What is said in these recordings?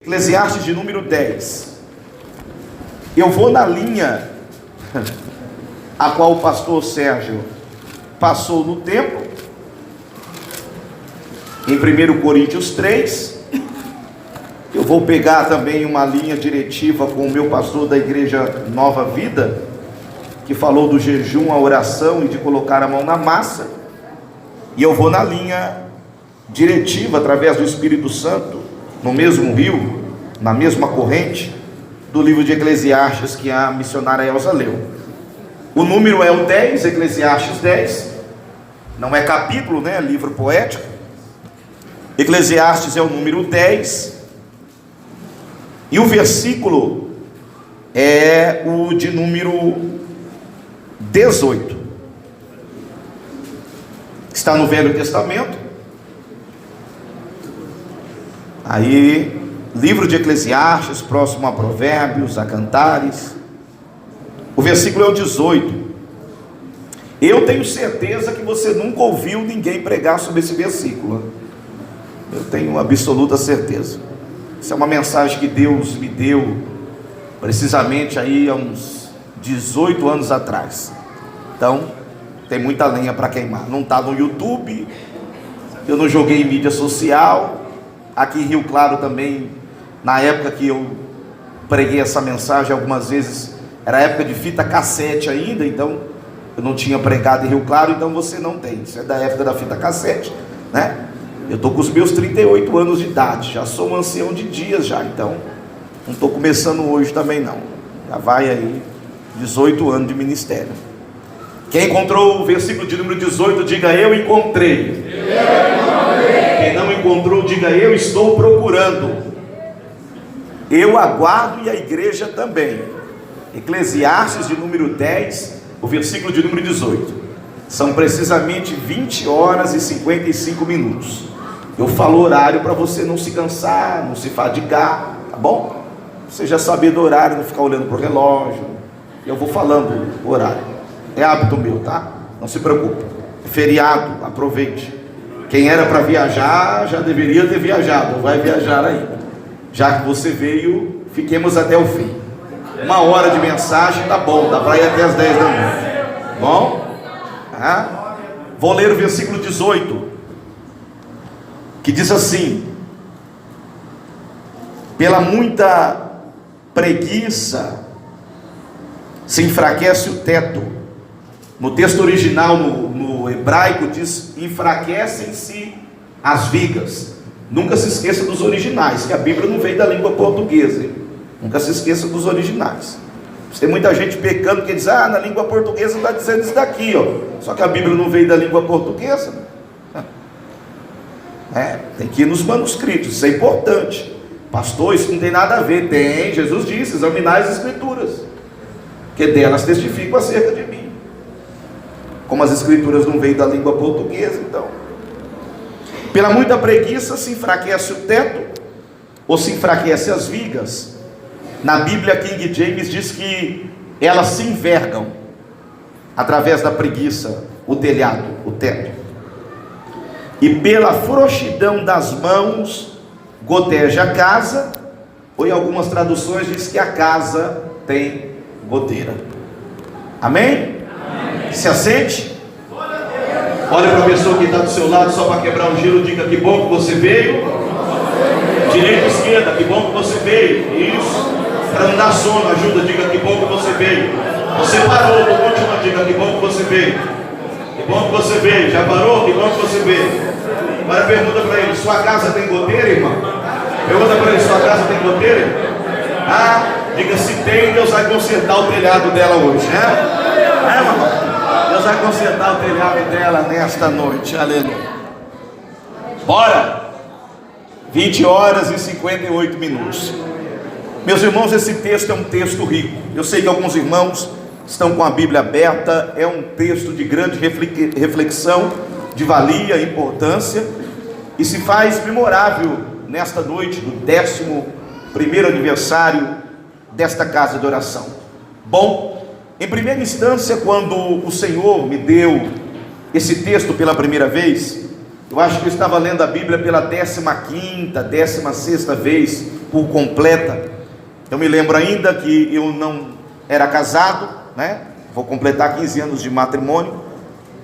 Eclesiastes de número 10. Eu vou na linha a qual o pastor Sérgio passou no tempo, em 1 Coríntios 3. Eu vou pegar também uma linha diretiva com o meu pastor da igreja Nova Vida, que falou do jejum, a oração e de colocar a mão na massa. E eu vou na linha diretiva, através do Espírito Santo, no mesmo rio, na mesma corrente, do livro de Eclesiastes que a missionária Elza leu. O número é o 10, Eclesiastes 10, não é capítulo, né? É livro poético. Eclesiastes é o número 10, e o versículo é o de número 18. Está no Velho Testamento. Aí, livro de Eclesiastes, próximo a Provérbios, a Cantares. O versículo é o 18. Eu tenho certeza que você nunca ouviu ninguém pregar sobre esse versículo. Eu tenho absoluta certeza. Essa é uma mensagem que Deus me deu precisamente aí há uns 18 anos atrás. Então, tem muita lenha para queimar. Não está no YouTube, eu não joguei em mídia social. Aqui em Rio Claro também, na época que eu preguei essa mensagem, algumas vezes era época de fita cassete ainda, então eu não tinha pregado em Rio Claro, então você não tem. Isso é da época da fita cassete, né? Eu estou com os meus 38 anos de idade, já sou um ancião de dias já, então não estou começando hoje também não. Já vai aí 18 anos de ministério. Quem encontrou o versículo de número 18, diga: eu encontrei. Quem não encontrou, diga: eu estou procurando. Eu aguardo, e a igreja também. Eclesiastes de número 10, o versículo de número 18. São precisamente 20 horas e 55 minutos. Eu falo horário para você não se cansar, não se fadigar, tá bom? Você já saber do horário, não ficar olhando para o relógio. Eu vou falando o horário. É hábito meu, tá? Não se preocupe. Feriado, aproveite. Quem era para viajar, já deveria ter viajado, vai viajar ainda. Já que você veio, fiquemos até o fim. 1 hora de mensagem, tá bom, dá para ir até as 10 da noite. Bom? Vou ler o versículo 18, que diz assim: pela muita preguiça se enfraquece o teto. No texto original, no hebraico, diz: enfraquecem-se as vigas. Nunca se esqueça dos originais, que a Bíblia não veio da língua portuguesa, hein? Nunca se esqueça dos originais. Tem muita gente pecando que diz: na língua portuguesa está dizendo isso daqui, ó. Só que a Bíblia não veio da língua portuguesa. Tem que ir nos manuscritos, isso é importante. Pastor, isso não tem nada a ver. Tem, Jesus disse: examinai as escrituras, que delas testificam acerca de mim. Como as escrituras não veio da língua portuguesa, então, pela muita preguiça se enfraquece o teto, ou se enfraquece as vigas. Na Bíblia, King James diz que elas se envergam através da preguiça, o telhado, o teto. E pela frouxidão das mãos goteja a casa, ou em algumas traduções diz que a casa tem goteira. Amém? Amém. Se assente. Olha para a pessoa que está do seu lado, só para quebrar o gelo, diga: que bom que você veio. Direita e esquerda, que bom que você veio. Isso. Para não dar sono, ajuda, diga: que bom que você veio. Você parou, vou continuar, diga: que bom que você veio. Que bom que você veio. Já parou? Que bom que você veio. Agora pergunta para ele: sua casa tem goteira, irmão? Pergunta para ele: sua casa tem goteira? Diga: se tem, Deus vai consertar o telhado dela hoje, né? Irmão? Deus vai consertar o telhado dela nesta noite, aleluia. Bora! 20 horas e 58 minutos. Meus irmãos, esse texto é um texto rico. Eu sei que alguns irmãos estão com a Bíblia aberta. É um texto de grande reflexão, de valia, importância, e se faz memorável nesta noite do 11º aniversário desta casa de oração. Bom, em primeira instância, quando o Senhor me deu esse texto pela primeira vez, Eu acho que eu estava lendo a Bíblia pela 15ª, 16ª vez por completa. Eu me lembro ainda que eu não era casado, né? Vou completar 15 anos de matrimônio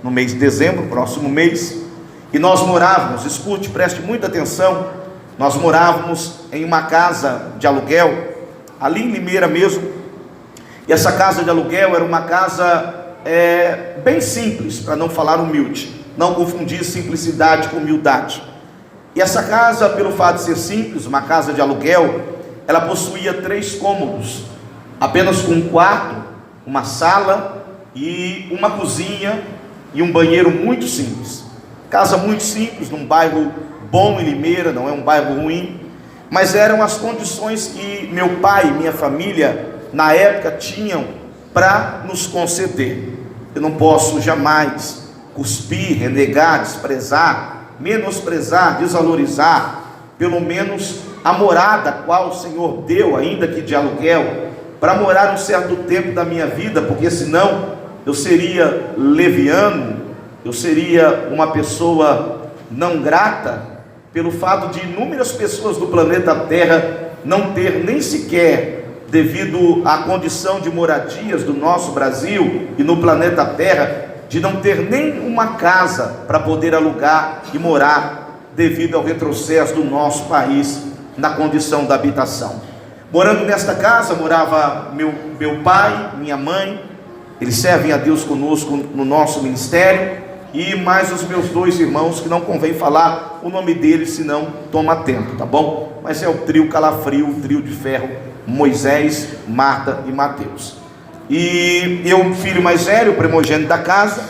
no mês de dezembro, próximo mês. E nós morávamos, escute, preste muita atenção, nós morávamos em uma casa de aluguel, ali em Limeira mesmo. E essa casa de aluguel era uma casa bem simples, para não falar humilde, não confundir simplicidade com humildade. E essa casa, pelo fato de ser simples, uma casa de aluguel, ela possuía 3 cômodos, apenas com um quarto, uma sala e uma cozinha e um banheiro muito simples. Casa muito simples, num bairro bom em Limeira, não é um bairro ruim, mas eram as condições que meu pai e minha família na época tinham para nos conceder. Eu não posso jamais cuspir, renegar, desprezar, menosprezar, desvalorizar, pelo menos a morada qual o Senhor deu, ainda que de aluguel, para morar um certo tempo da minha vida, porque senão eu seria leviano, eu seria uma pessoa não grata, pelo fato de inúmeras pessoas do planeta Terra não ter nem sequer, devido à condição de moradias do nosso Brasil e no planeta Terra, de não ter nem uma casa para poder alugar e morar, devido ao retrocesso do nosso país na condição da habitação. Morando nesta casa, morava meu pai, minha mãe, eles servem a Deus conosco no nosso ministério, e mais os meus 2 irmãos, que não convém falar o nome deles, senão toma tempo, tá bom? Mas é o trio calafrio, o trio de ferro, Moisés, Marta e Mateus. E eu, filho mais velho, primogênito da casa,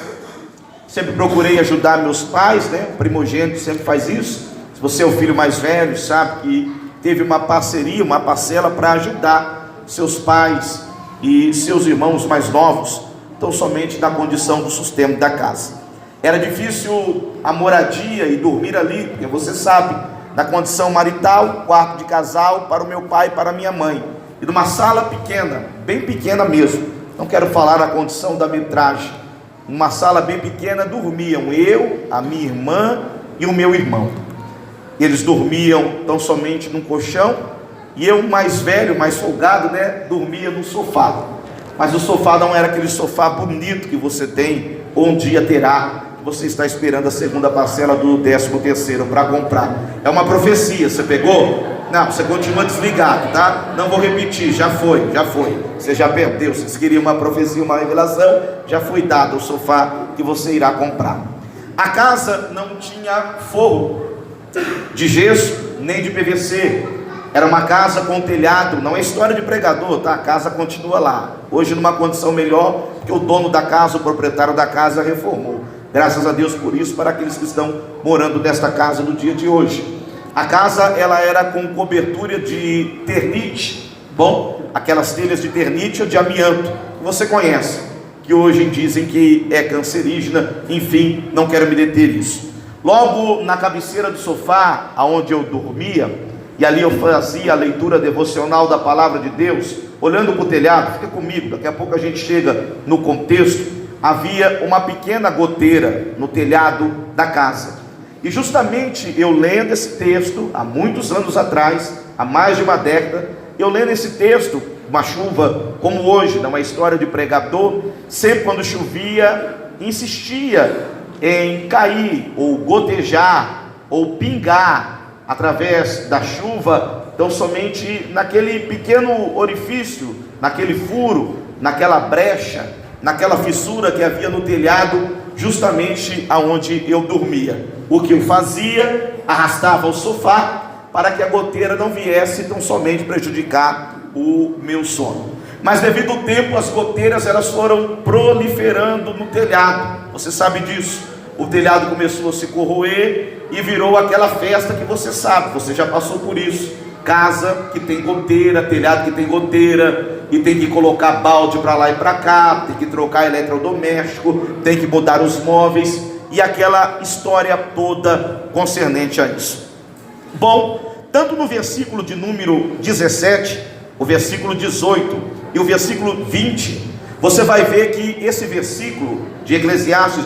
sempre procurei ajudar meus pais, né? O primogênito sempre faz isso. Se você é o filho mais velho, sabe que teve uma parceria, uma parcela para ajudar seus pais e seus irmãos mais novos, então somente na condição do sustento da casa. Era difícil a moradia e dormir ali, porque você sabe, na condição marital, quarto de casal para o meu pai e para a minha mãe, e numa sala pequena, bem pequena mesmo, não quero falar a condição da metragem, uma sala bem pequena, dormiam eu, a minha irmã e o meu irmão. Eles dormiam tão somente num colchão, e eu, mais velho, mais folgado, né, dormia no sofá. Mas o sofá não era aquele sofá bonito que você tem, ou um dia terá, que você está esperando a segunda parcela do 13º para comprar. É uma profecia, você pegou? Não, você continua desligado, tá? Não vou repetir, já foi. Você já perdeu, se você queria uma profecia, uma revelação, já foi dado o sofá que você irá comprar. A casa não tinha forro de gesso, nem de PVC. Era uma casa com telhado, não é história de pregador, tá? A casa continua lá, hoje numa condição melhor, porque o dono da casa, o proprietário da casa reformou. Graças a Deus por isso, para aqueles que estão morando nesta casa no dia de hoje. A casa, ela era com cobertura de ternite, bom, aquelas telhas de ternite ou de amianto, que você conhece, que hoje dizem que é cancerígena, enfim, não quero me deter nisso. Logo na cabeceira do sofá, aonde eu dormia, e ali eu fazia a leitura devocional da palavra de Deus, olhando para o telhado, fica comigo, daqui a pouco a gente chega no contexto. Havia uma pequena goteira no telhado da casa, e justamente eu lendo esse texto, há muitos anos atrás, há mais de uma década, eu lendo esse texto, uma chuva como hoje, não é história de pregador, sempre quando chovia, insistia em cair, ou gotejar, ou pingar, através da chuva, então somente naquele pequeno orifício, naquele furo, naquela brecha, naquela fissura que havia no telhado, justamente aonde eu dormia. O que eu fazia? Arrastava o sofá para que a goteira não viesse tão somente prejudicar o meu sono. Mas devido ao tempo, as goteiras elas foram proliferando no telhado. Você sabe disso. O telhado começou a se corroer e virou aquela festa que você sabe, você já passou por isso. Casa que tem goteira, telhado que tem goteira, e tem que colocar balde para lá e para cá, tem que trocar eletrodoméstico, tem que mudar os móveis, e aquela história toda concernente a isso. Bom, tanto no versículo de número 17, o versículo 18 e o versículo 20, você vai ver que esse versículo de Eclesiastes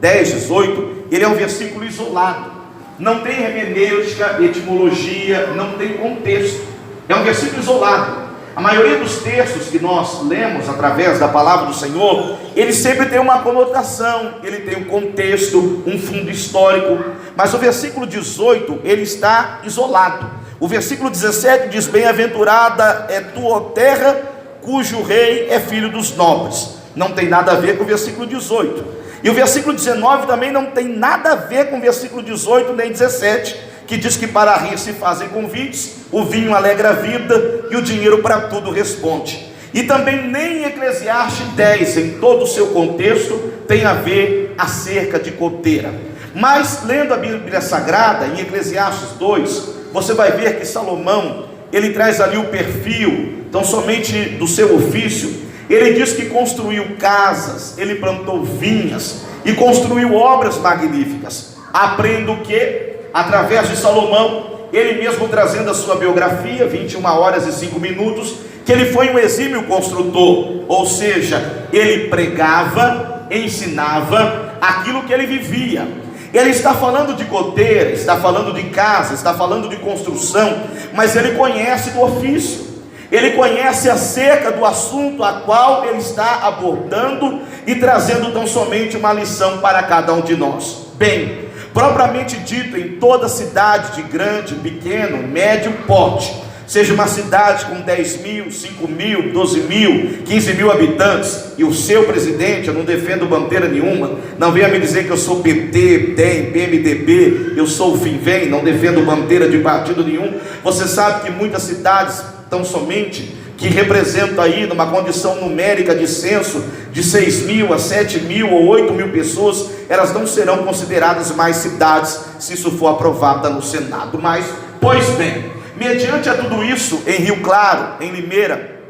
10, 18, ele é um versículo isolado, não tem hermenêutica, etimologia, não tem contexto, é um versículo isolado. A maioria dos textos que nós lemos através da palavra do Senhor, ele sempre tem uma conotação, ele tem um contexto, um fundo histórico, mas o versículo 18, ele está isolado. O versículo 17 diz: bem-aventurada é tua terra, cujo rei é filho dos nobres. Não tem nada a ver com o versículo 18. E o versículo 19 também não tem nada a ver com o versículo 18 nem 17, que diz que para rir se fazem convites, o vinho alegra a vida e o dinheiro para tudo responde. E também nem Eclesiastes 10, em todo o seu contexto, tem a ver acerca de coteira. Mas lendo a Bíblia Sagrada, em Eclesiastes 2, você vai ver que Salomão, ele traz ali o perfil, então somente do seu ofício. Ele diz que construiu casas, ele plantou vinhas e construiu obras magníficas. Aprenda o que? Através de Salomão, ele mesmo trazendo a sua biografia, 21 horas e 5 minutos, que ele foi um exímio construtor, ou seja, ele pregava, ensinava aquilo que ele vivia. Ele está falando de goteira, está falando de casa, está falando de construção, mas ele conhece do ofício. Ele conhece acerca do assunto a qual ele está abordando e trazendo tão somente uma lição para cada um de nós. Bem, propriamente dito, em toda cidade de grande, pequeno, médio porte, seja uma cidade com 10 mil, 5 mil, 12 mil, 15 mil habitantes, e o seu presidente, eu não defendo bandeira nenhuma, não venha me dizer que eu sou PT, DEM, PMDB, eu sou o FINVEM, não defendo bandeira de partido nenhum. Você sabe que muitas cidades tão somente que representam aí numa condição numérica de censo de 6 mil a 7 mil ou 8 mil pessoas, elas não serão consideradas mais cidades se isso for aprovado no Senado. Mas, pois bem, mediante a tudo isso, em Rio Claro, em Limeira,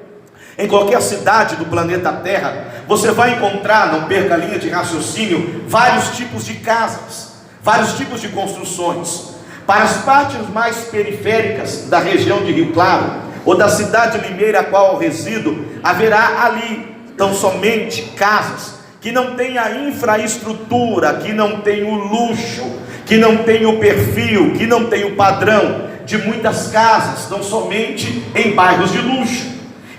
em qualquer cidade do planeta Terra, você vai encontrar, não perca a linha de raciocínio, vários tipos de casas, vários tipos de construções. Para as partes mais periféricas da região de Rio Claro, ou da cidade de Limeira a qual eu resido, haverá ali tão somente casas que não têm a infraestrutura, que não têm o luxo, que não têm o perfil, que não têm o padrão de muitas casas, tão somente em bairros de luxo,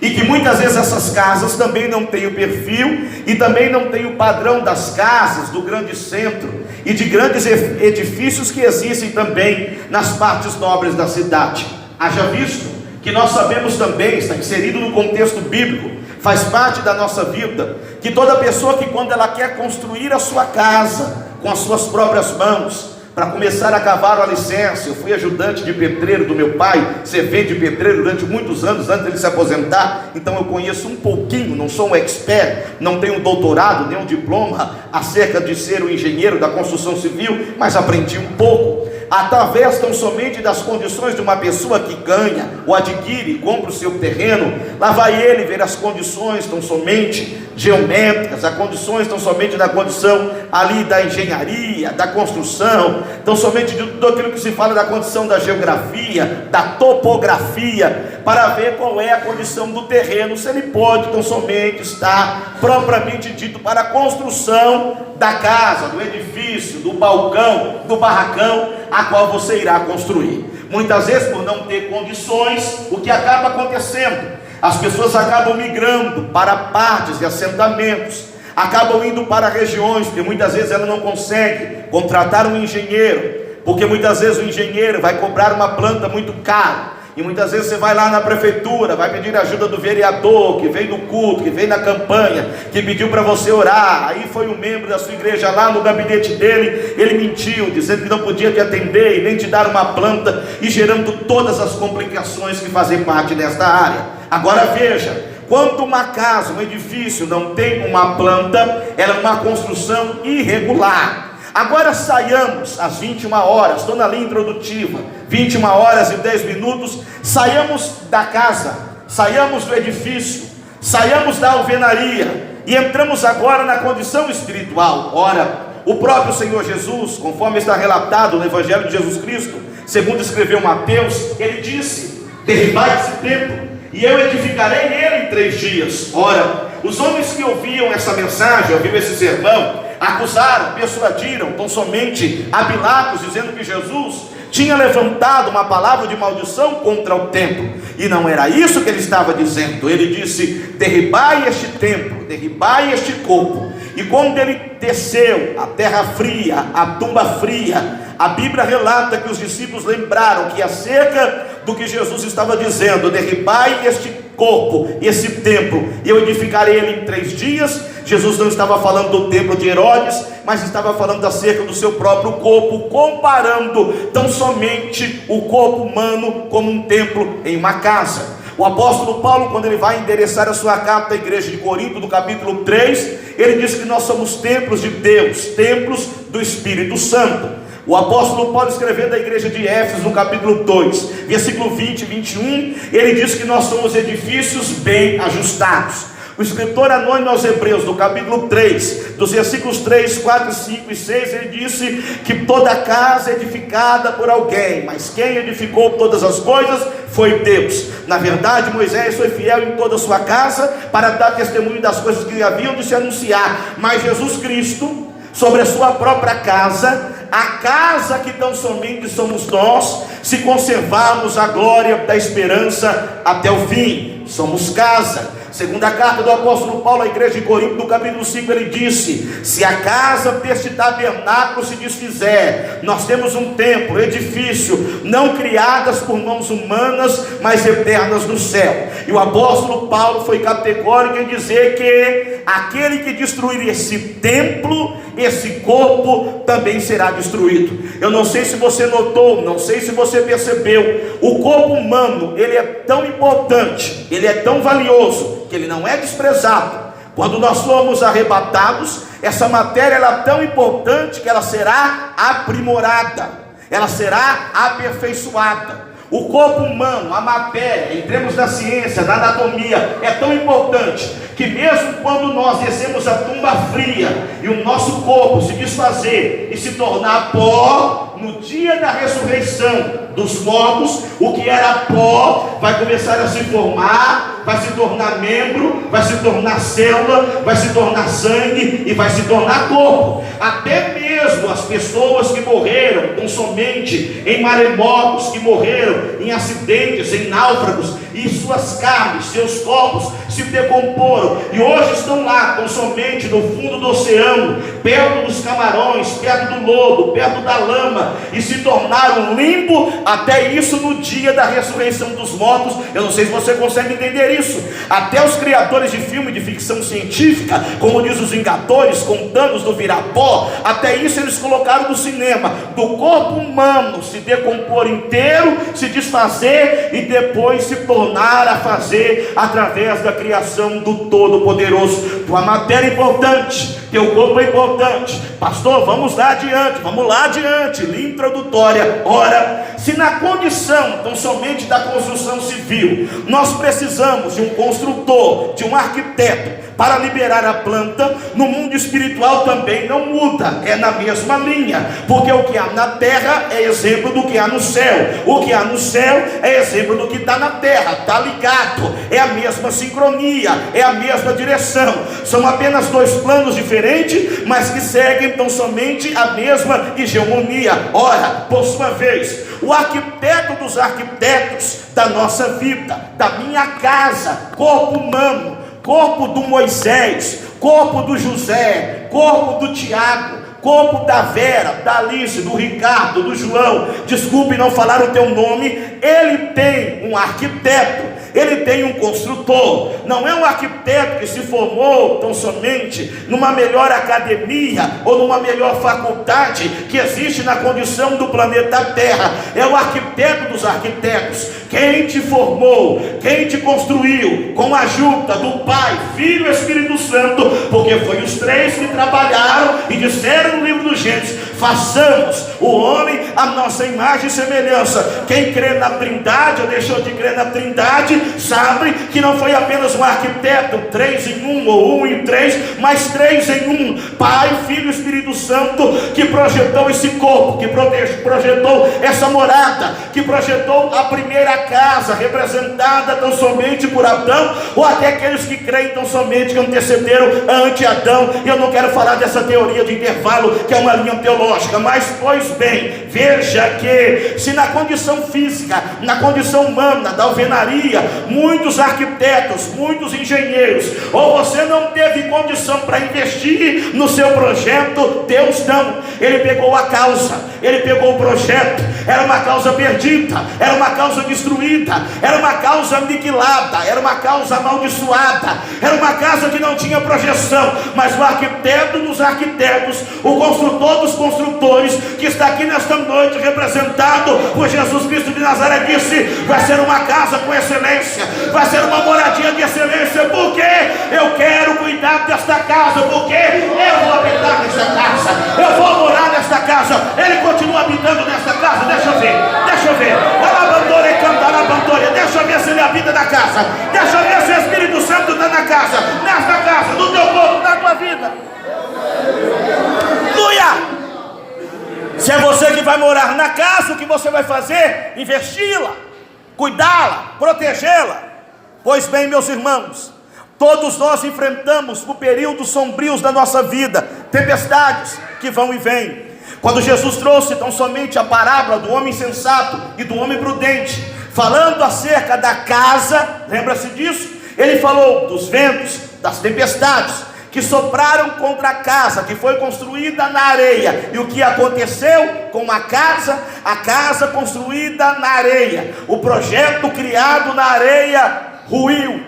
e que muitas vezes essas casas também não têm o perfil e também não têm o padrão das casas do grande centro e de grandes edifícios que existem também nas partes nobres da cidade. Haja visto que nós sabemos também, está inserido no contexto bíblico, faz parte da nossa vida, que toda pessoa que quando ela quer construir a sua casa com as suas próprias mãos, para começar a cavar o alicerce, eu fui ajudante de pedreiro do meu pai, servente de pedreiro durante muitos anos antes dele se aposentar, então eu conheço um pouquinho, não sou um expert, não tenho um doutorado, nem um diploma acerca de ser um engenheiro da construção civil, mas aprendi um pouco. Através tão somente das condições de uma pessoa que ganha, ou adquire, compra o seu terreno, lá vai ele ver as condições tão somente geométricas, as condições tão somente da condição ali da engenharia, da construção, tão somente de tudo aquilo que se fala da condição da geografia, da topografia, para ver qual é a condição do terreno, se ele pode tão somente estar propriamente dito para a construção da casa, do edifício, do balcão, do barracão, a qual você irá construir. Muitas vezes, por não ter condições, o que acaba acontecendo? As pessoas acabam migrando para partes de assentamentos, acabam indo para regiões, porque muitas vezes ela não consegue contratar um engenheiro, porque muitas vezes o engenheiro vai cobrar uma planta muito cara, e muitas vezes você vai lá na prefeitura, vai pedir ajuda do vereador, que vem do culto, que vem na campanha, que pediu para você orar, aí foi um membro da sua igreja lá no gabinete dele, ele mentiu, dizendo que não podia te atender, e nem te dar uma planta, e gerando todas as complicações que fazem parte desta área. Agora veja, quando uma casa, um edifício não tem uma planta, ela é uma construção irregular. Agora saiamos às 21 horas, estou na linha introdutiva, 21 horas e 10 minutos, saiamos da casa, saiamos do edifício, saiamos da alvenaria, e entramos agora na condição espiritual. Ora, o próprio Senhor Jesus, conforme está relatado no Evangelho de Jesus Cristo, segundo escreveu Mateus, ele disse: derribai esse templo, e eu edificarei ele em 3 dias. Ora, os homens que ouviam essa mensagem, ouviam esse sermão, acusaram, persuadiram, tão somente a Pilatos, dizendo que Jesus tinha levantado uma palavra de maldição contra o templo, e não era isso que ele estava dizendo. Ele disse: derribai este templo, derribai este corpo. E quando ele desceu a terra fria, a tumba fria, a Bíblia relata que os discípulos lembraram que acerca do que Jesus estava dizendo: derribai este corpo, esse templo, e eu edificarei ele em 3 dias. Jesus não estava falando do templo de Herodes, mas estava falando acerca do seu próprio corpo, comparando tão somente o corpo humano como um templo em uma casa. O apóstolo Paulo, quando ele vai endereçar a sua carta à igreja de Corinto, no capítulo 3, ele diz que nós somos templos de Deus, templos do Espírito Santo. O apóstolo Paulo, escrevendo à igreja de Éfeso, no capítulo 2, versículo 20 e 21, ele diz que nós somos edifícios bem ajustados. O escritor anônimo aos Hebreus, no capítulo 3, dos versículos 3, 4, 5 e 6, ele disse que toda casa é edificada por alguém, mas quem edificou todas as coisas foi Deus. Na verdade, Moisés foi fiel em toda a sua casa para dar testemunho das coisas que haviam de se anunciar, mas Jesus Cristo, sobre a sua própria casa, a casa que tão somente somos nós, se conservarmos a glória da esperança até o fim, somos casa. Segunda carta do apóstolo Paulo à igreja de Corinto, no capítulo 5, ele disse: se a casa deste tabernáculo se desfizer, nós temos um templo, edifício, não criadas por mãos humanas, mas eternas no céu. E o apóstolo Paulo foi categórico em dizer que aquele que destruir esse templo, esse corpo, também será destruído. Eu não sei se você notou, não sei se você percebeu, o corpo humano, ele é tão importante, ele é tão valioso, que ele não é desprezado. Quando nós formos arrebatados, essa matéria ela é tão importante que ela será aprimorada, ela será aperfeiçoada. O corpo humano, a matéria, entremos na ciência, na anatomia, é tão importante que mesmo quando nós descemos a tumba fria e o nosso corpo se desfazer e se tornar pó, no dia da ressurreição dos mortos, o que era pó vai começar a se formar, vai se tornar membro, vai se tornar célula, vai se tornar sangue e vai se tornar corpo. Até mesmo as pessoas que morreram tão somente em maremotos, que morreram em acidentes, em náufragos, e suas carnes, seus corpos se decomporam e hoje estão lá tão somente no fundo do oceano, perto dos camarões, perto do lodo, perto da lama, e se tornaram limbo. Até isso no dia da ressurreição dos mortos. Eu não sei se você consegue entender isso. Até os criadores de filme de ficção científica, como diz os Vingadores, com Thanos do Virapó, até isso eles colocaram no cinema, do corpo humano se decompor inteiro, se desfazer e depois se tornar a fazer através da criação do Todo-Poderoso. Tua matéria é importante, teu corpo é importante. Pastor, vamos lá adiante, linha introdutória. Ora, se na condição tão somente da construção civil nós precisamos de um construtor, de um arquiteto para liberar a planta, no mundo espiritual também não muda, é na mesma linha, porque o que há na terra é exemplo do que há no céu, o que há no céu é exemplo do que está na terra, está ligado, é a mesma sincronia, é a mesma direção, são apenas dois planos diferentes, mas que seguem tão somente a mesma hegemonia. Ora, por sua vez, o arquiteto dos arquitetos da nossa vida, da minha casa, corpo humano, corpo do Moisés, corpo do José, corpo do Tiago, corpo da Vera, da Alice, do Ricardo, do João, desculpe não falar o teu nome, ele tem um arquiteto, ele tem um construtor. Não é um arquiteto que se formou tão somente numa melhor academia ou numa melhor faculdade que existe na condição do planeta Terra. É o arquiteto dos arquitetos. Quem te formou, quem te construiu, com a ajuda do Pai, Filho e Espírito Santo, porque foi os três que trabalharam e disseram no livro dos Gênesis: façamos o homem à nossa imagem e semelhança. Quem crê na Trindade ou deixou de crer na Trindade, sabe que não foi apenas um arquiteto, 3 em 1 ou 1 em 3, mas 3 em 1, Pai, Filho e Espírito Santo, que projetou esse corpo, que projetou essa morada, que projetou a primeira casa representada tão somente por Adão, ou até aqueles que creem tão somente que antecederam ante Adão. Eu não quero falar dessa teoria de intervalo, que é uma linha teológica, mas pois bem, veja que se na condição física, na condição humana, da alvenaria, muitos arquitetos, muitos engenheiros, ou você não teve condição para investir no seu projeto, Deus não. Ele pegou a causa, ele pegou o projeto. Era uma causa perdida, era uma causa destruída, era uma causa aniquilada, era uma causa amaldiçoada, era uma casa que não tinha projeção. Mas o arquiteto dos arquitetos, o construtor dos construtores, que está aqui nesta noite representado por Jesus Cristo de Nazaré, disse: vai ser uma casa com excelência, vai ser uma moradia de excelência, porque eu quero cuidar desta casa, porque eu vou habitar nesta casa, eu vou morar nesta casa. Ele continua habitando nesta casa. Deixa eu ver. Deixa eu ver se ele habita na casa. Deixa eu ver se o Espírito Santo está na casa, nesta casa, no teu corpo, na tua vida. Aleluia! Se é você que vai morar na casa, o que você vai fazer? Investi-la, cuidá-la, protegê-la. Pois bem, meus irmãos, todos nós enfrentamos por períodos sombrios da nossa vida, tempestades que vão e vêm. Quando Jesus trouxe tão somente a parábola do homem sensato e do homem prudente, falando acerca da casa, lembra-se disso? Ele falou dos ventos, das tempestades que sopraram contra a casa que foi construída na areia. E o que aconteceu com a casa construída na areia, o projeto criado na areia ruiu,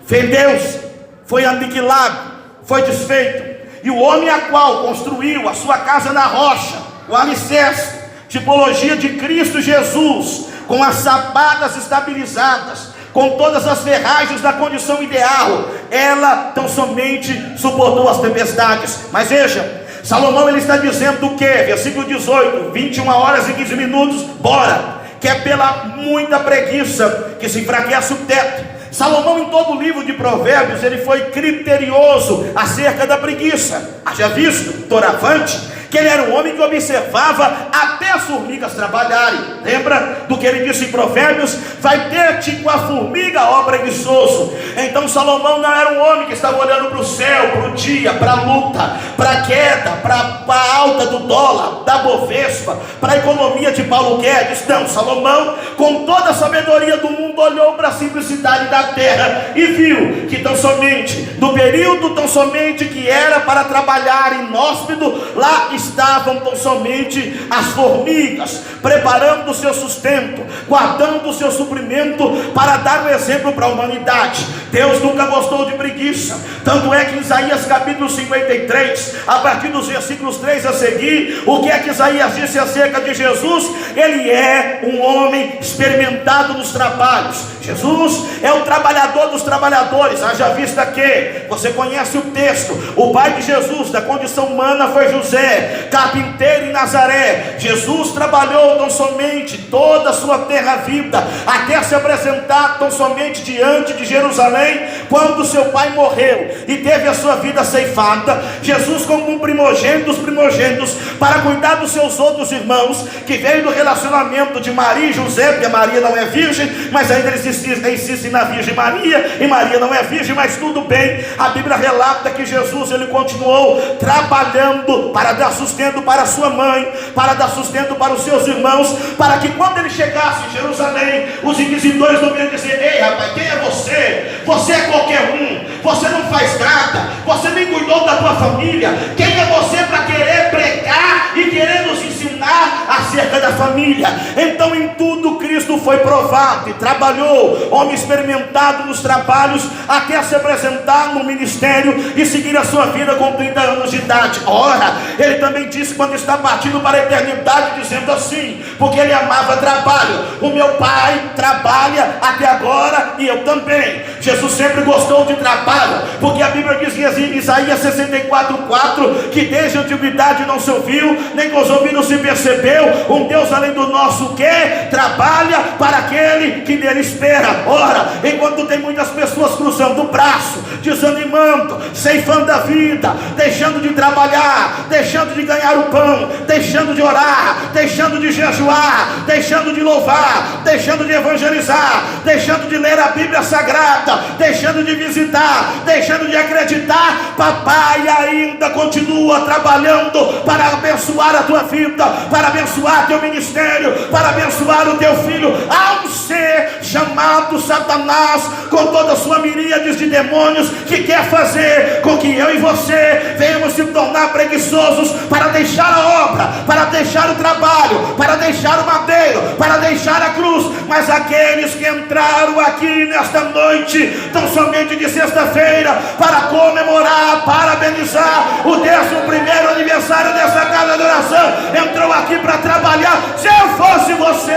fendeu-se, foi aniquilado, foi desfeito. E o homem a qual construiu a sua casa na rocha, o alicerce, tipologia de Cristo Jesus, com as sapatas estabilizadas, com todas as ferragens da condição ideal, ela tão somente suportou as tempestades. Mas veja, Salomão ele está dizendo o que? Versículo 18, 21 horas e 15 minutos, bora, que é pela muita preguiça que se enfraquece o teto. Salomão, em todo o livro de Provérbios, ele foi criterioso acerca da preguiça. Haja visto, doravante, que ele era um homem que observava até as formigas trabalharem. Lembra do que ele disse em Provérbios? Vai ter-te com a formiga, ó preguiçoso. Então Salomão não era um homem que estava olhando para o céu, para o dia, para a luta, para a queda, para a alta do dólar, da Bovespa, para a economia de Paulo Guedes. Não, Salomão, com toda a sabedoria do mundo, olhou para a simplicidade da terra e viu que tão somente, no período tão somente que era para trabalhar inóspito, lá estavam tão somente as formigas, preparando o seu sustento, guardando o seu suprimento para dar um exemplo para a humanidade. Deus nunca gostou de preguiça, tanto é que em Isaías capítulo 53, a partir dos versículos 3 a seguir, o que é que Isaías disse acerca de Jesus? Ele é um homem experimentado nos trabalhos. Jesus é o trabalhador dos trabalhadores. Haja vista que, você conhece o texto, o pai de Jesus, da condição humana, foi José, carpinteiro em Nazaré. Jesus trabalhou tão somente toda a sua terra vida, até se apresentar tão somente diante de Jerusalém, quando seu pai morreu e teve a sua vida ceifada. Jesus, como um primogênito dos primogênitos, para cuidar dos seus outros irmãos, que veio do relacionamento de Maria e José, porque Maria não é virgem, mas ainda eles insistem na Virgem Maria, e Maria não é virgem, mas tudo bem. A Bíblia relata que Jesus ele continuou trabalhando para dar sustento para sua mãe, para dar sustento para os seus irmãos, para que quando ele chegasse em Jerusalém, os inquisidores não iam dizer: ei rapaz, quem é você? Você é qualquer um, você não faz nada, você nem cuidou da tua família. Quem é você para querer pregar e querer nos ensinar acerca da família? Então em tudo Cristo foi provado e trabalhou, homem experimentado nos trabalhos, até se apresentar no ministério e seguir a sua vida com 30 anos de idade. Ora, ele também disse quando está partindo para a eternidade, dizendo assim, porque ele amava trabalho: o meu pai trabalha até agora e eu também. Jesus sempre gostou de trabalho, porque a Bíblia diz diz em Isaías 64:4, que desde a antiguidade não se ouviu, nem com os ouvidos se percebeu, um Deus além do nosso que trabalha para aquele que nele espera. Ora, enquanto tem muitas pessoas cruzando o braço, desanimando, ceifando a vida, deixando de trabalhar, deixando de ganhar o pão, deixando de orar, deixando de jejuar, deixando de louvar, deixando de evangelizar, deixando de ler a Bíblia Sagrada, deixando de visitar, deixando de acreditar, papai ainda continua trabalhando para abençoar a tua vida, para abençoar teu ministério, para abençoar o teu filho. Há um ser chamado Satanás, com toda a sua miríade de demônios, que quer fazer com que eu e você venhamos se tornar preguiçosos para deixar a obra, para deixar o trabalho, para deixar o madeiro, para deixar a cruz. Mas aqueles que entraram aqui nesta noite, tão somente de sexta-feira, para comemorar, parabenizar o 11º aniversário dessa casa de oração, entrou aqui para trabalhar. Se eu fosse você,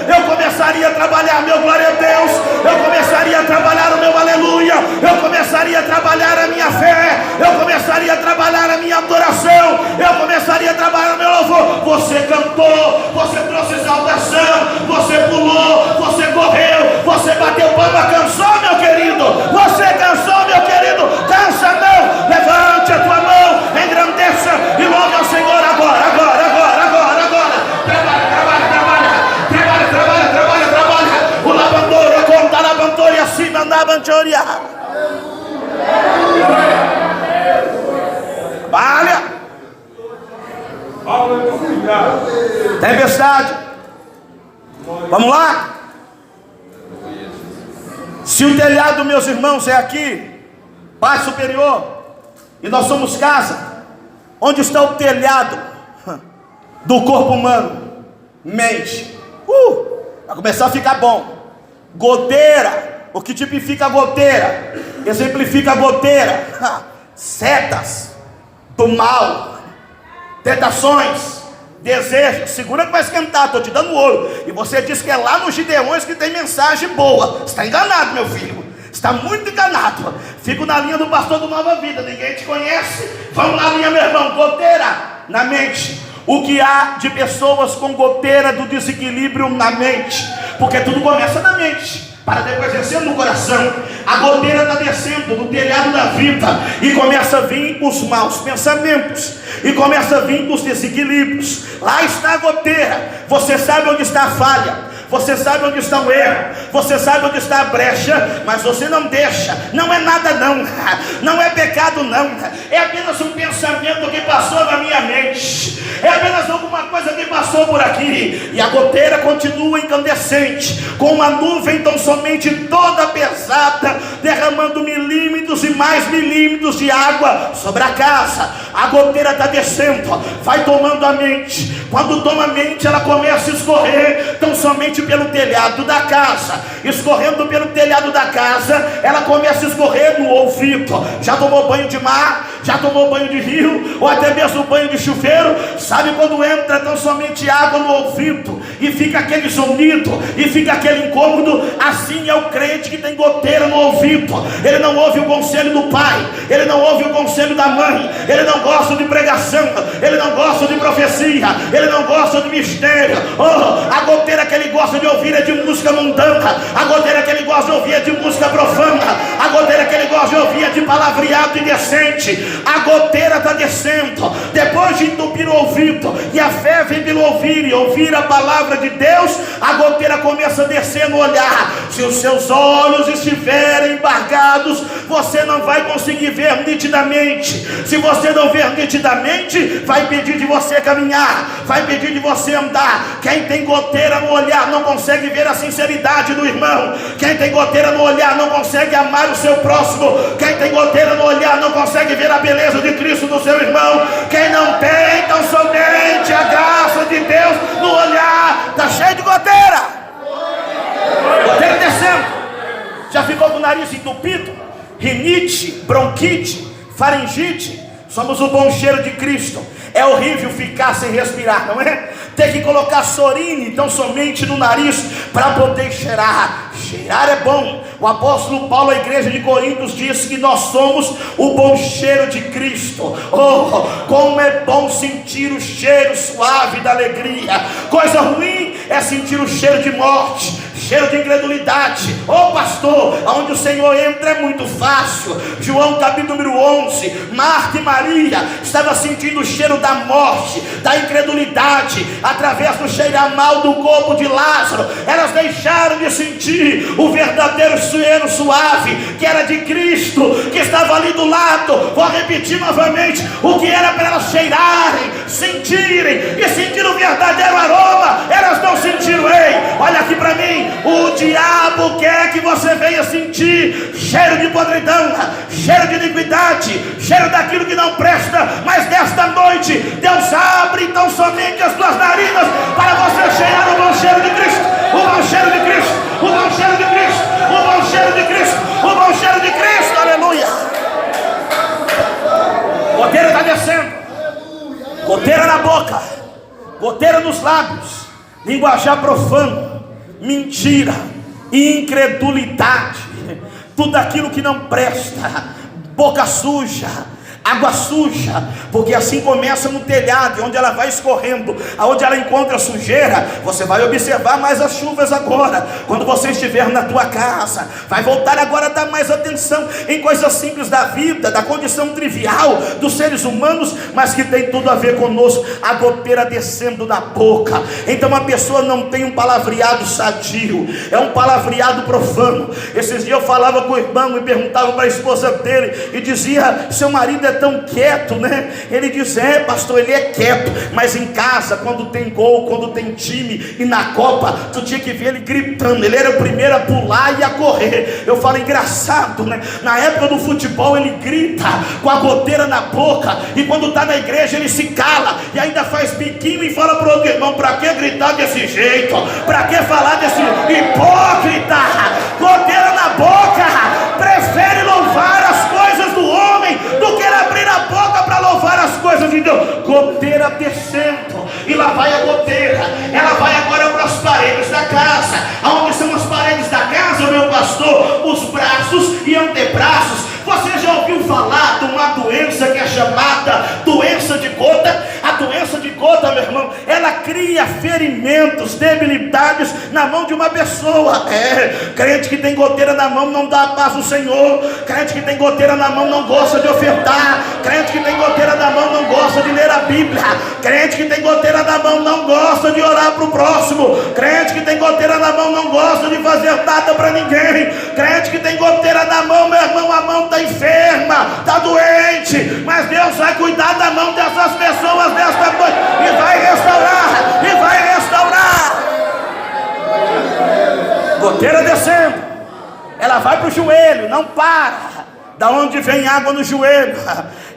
eu começaria a trabalhar meu glória a Deus, eu começaria a trabalhar o meu aleluia, eu começaria a trabalhar a minha fé, eu começaria a trabalhar a minha adoração, eu começaria a trabalhar o meu louvor. Você cantou, você trouxe salvação, você pulou, você correu, você bateu palma, cansou, meu querido? Você cansou, meu querido? Cansa não, levante a tua mão, engrandeça e louve ao Senhor agora, agora, agora, agora, agora. Trabalha. O lavandor, conta a lavandor e acima na banchoria. Trabalha. Tempestade. Vamos lá? Se o telhado, meus irmãos, é aqui, Pai superior, e nós somos casa, onde está o telhado do corpo humano? Mente. Vai começar a ficar bom. Goteira. O que tipifica a goteira? Exemplifica a goteira. Setas do mal, tentações, desejos. Segura que vai esquentar, estou te dando ouro. E você diz que é lá nos Gideões que tem mensagem boa. Está enganado, meu filho, está muito enganado. Fico na linha do pastor do Nova Vida. Ninguém te conhece. Vamos na linha, meu irmão. Goteira na mente. O que há de pessoas com goteira do desequilíbrio na mente? Porque tudo começa na mente, para depois descer no coração. A goteira está descendo no telhado da vida, e começa a vir os maus pensamentos, e começa a vir os desequilíbrios. Lá está a goteira. Você sabe onde está a falha, você sabe onde está o erro, você sabe onde está a brecha, mas você não deixa. Não é nada não, não é pecado não, é apenas um pensamento que passou na minha mente, é apenas alguma coisa que passou por aqui. E a goteira continua incandescente, com uma nuvem tão somente toda pesada, derramando milímetros e mais milímetros de água sobre a casa. A goteira está descendo, vai tomando a mente. Quando toma a mente, ela começa a escorrer tão somente pelo telhado da casa. Escorrendo pelo telhado da casa, ela começa a escorrer no ouvido. Já tomou banho de mar? Já tomou banho de rio? Ou até mesmo banho de chuveiro? Sabe quando entra tão somente água no ouvido e fica aquele sonido, e fica aquele incômodo? Assim é o crente que tem goteira no ouvido. Ele não ouve o conselho do pai, ele não ouve o conselho da mãe, ele não gosta de pregação, ele não gosta de profecia, ele não gosta de mistério. A goteira que ele gosta de ouvir é de música mundana, a goteira que ele gosta de ouvir é de música profana, a goteira que ele gosta de ouvir é de palavreado indecente. A goteira está descendo, depois de entupir o ouvido, e a fé vem pelo ouvir, e ouvir a palavra de Deus, a goteira começa a descer no olhar. Se os seus olhos estiverem embargados, você não vai conseguir ver nitidamente. Se você não ver nitidamente, vai pedir de você caminhar, vai pedir de você andar. Quem tem goteira no olhar não consegue ver a sinceridade do irmão. Quem tem goteira no olhar não consegue amar o seu próximo. Quem tem goteira no olhar não consegue ver a beleza de Cristo no seu irmão. Quem não tem tão somente a graça de Deus no olhar, está cheio de goteira. Goteira descendo. Já ficou com o nariz entupido? Rinite, bronquite, faringite. Somos o bom cheiro de Cristo. É horrível ficar sem respirar, não é? Ter que colocar sorine tão somente no nariz para poder cheirar. Cheirar é bom. O apóstolo Paulo à igreja de Coríntios disse que nós somos o bom cheiro de Cristo. Oh, como é bom sentir o cheiro suave da alegria. Coisa ruim é sentir o cheiro de morte, cheiro de incredulidade. Oh pastor, aonde o Senhor entra é muito fácil. João capítulo número 11, Marta e Maria estavam sentindo o cheiro da morte, da incredulidade, através do cheirar mal do corpo de Lázaro. Elas deixaram de sentir o verdadeiro cheiro suave, que era de Cristo, que estava ali do lado. Vou repetir novamente, o que era para elas cheirarem, sentirem e sentir o verdadeiro aroma, elas não sentiram. Ei, olha aqui para mim, o diabo quer que você venha sentir cheiro de podridão, cheiro de iniquidade, cheiro daquilo que não presta. Mas nesta noite Deus abre então somente as tuas narinas para você cheirar o bom cheiro de Cristo, o bom cheiro de Cristo, o bom cheiro de Cristo, o bom cheiro de Cristo, o bom cheiro de Cristo. Aleluia. Goteira está descendo, goteira na boca, goteira nos lábios, linguajar profano, mentira, incredulidade, tudo aquilo que não presta, boca suja, água suja, porque assim começa no telhado, onde ela vai escorrendo, aonde ela encontra sujeira. Você vai observar mais as chuvas agora, quando você estiver na tua casa, vai voltar agora a dar mais atenção em coisas simples da vida, da condição trivial dos seres humanos, mas que tem tudo a ver conosco. A goteira descendo na boca. Então a pessoa não tem um palavreado sadio, é um palavreado profano. Esses dias eu falava com o irmão e perguntava para a esposa dele, e dizia: seu marido é tão quieto, né? Ele diz: é pastor, ele é quieto, mas em casa, quando tem gol, quando tem time, e na Copa, tu tinha que ver ele gritando, ele era o primeiro a pular e a correr. Eu falo, engraçado, né? Na época do futebol ele grita com a goteira na boca, e quando está na igreja ele se cala, e ainda faz biquinho e fala para o outro irmão: para que gritar desse jeito? Para que falar desse hipócrita? Goteira na boca, prefere louvar as coisas do homem do que abrir a boca para louvar as coisas de Deus. Goteira descendo, e lá vai a goteira. Ela vai agora para as paredes da casa. Aonde são as paredes da casa, meu pastor? Os braços e antebraços. Você já ouviu falar de uma doença que é chamada doença de gota? A doença de gota, meu irmão, ela cria ferimentos, debilidades na mão de uma pessoa. Crente que tem goteira na mão não dá a paz do Senhor. Crente que tem goteira na mão não gosta de ofertar. Crente que tem goteira na mão não gosta de ler a Bíblia. Crente que tem goteira na mão não gosta de orar para o próximo. Crente que tem goteira na mão não gosta de fazer nada para ninguém. Crente que tem goteira na mão, meu irmão, a mão está enferma, está doente, mas Deus vai cuidar da mão dessas pessoas desta noite e vai restaurar, e vai restaurar. Goteira descendo, ela vai para o joelho, não para. Da onde vem água no joelho?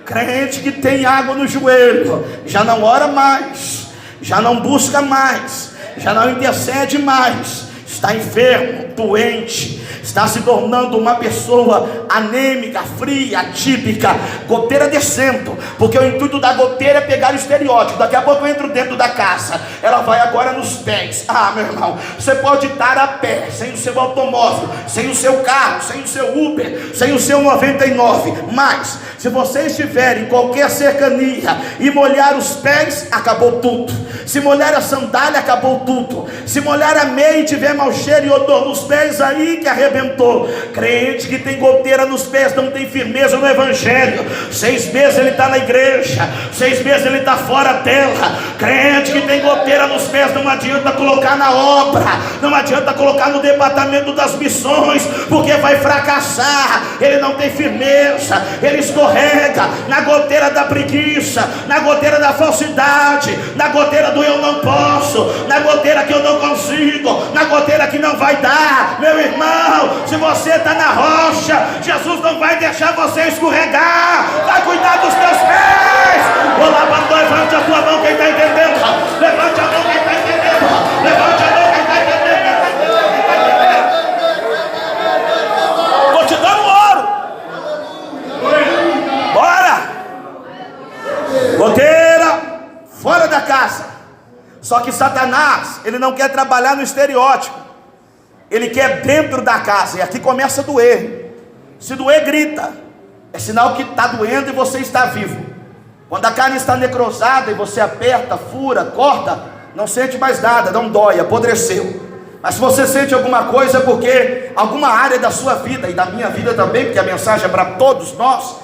Crente que tem água no joelho já não ora mais, já não busca mais, já não intercede mais, está enfermo, doente, está se tornando uma pessoa anêmica, fria, atípica. Goteira descendo, porque o intuito da goteira é pegar o estereótipo. Daqui a pouco eu entro dentro da casa, ela vai agora nos pés. Meu irmão, você pode estar a pé, sem o seu automóvel, sem o seu carro, sem o seu Uber, sem o seu 99, mas se você estiver em qualquer cercania e molhar os pés, acabou tudo. Se molhar a sandália, acabou tudo. Se molhar a meia e tiver mau cheiro e odor nos pés, aí que arrebentou. Crente que tem goteira nos pés não tem firmeza no evangelho. 6 meses ele está na igreja, 6 meses ele está fora dela. Crente que tem goteira nos pés não adianta colocar na obra, não adianta colocar no departamento das missões, porque vai fracassar. Ele não tem firmeza, ele escorrega na goteira da preguiça, na goteira da falsidade, na goteira do eu não posso, na goteira que eu não consigo, na goteira que não vai dar. Meu irmão, se você está na rocha, Jesus não vai deixar você escorregar, vai cuidar dos teus pés. Olá, pastor, levante a tua mão quem está entendendo, levante a mão quem está entendendo, levante a mão quem está entendendo. Estou te dando ouro. Bora. Goteira fora da casa. Só que Satanás, ele não quer trabalhar no estereótipo, Ele quer dentro da casa, e aqui começa a doer. Se doer, grita, é sinal que está doendo e você está vivo. Quando a carne está necrosada e você aperta, fura, corta, não sente mais nada, não dói, apodreceu. Mas se você sente alguma coisa, é porque alguma área da sua vida, e da minha vida também, porque a mensagem é para todos nós,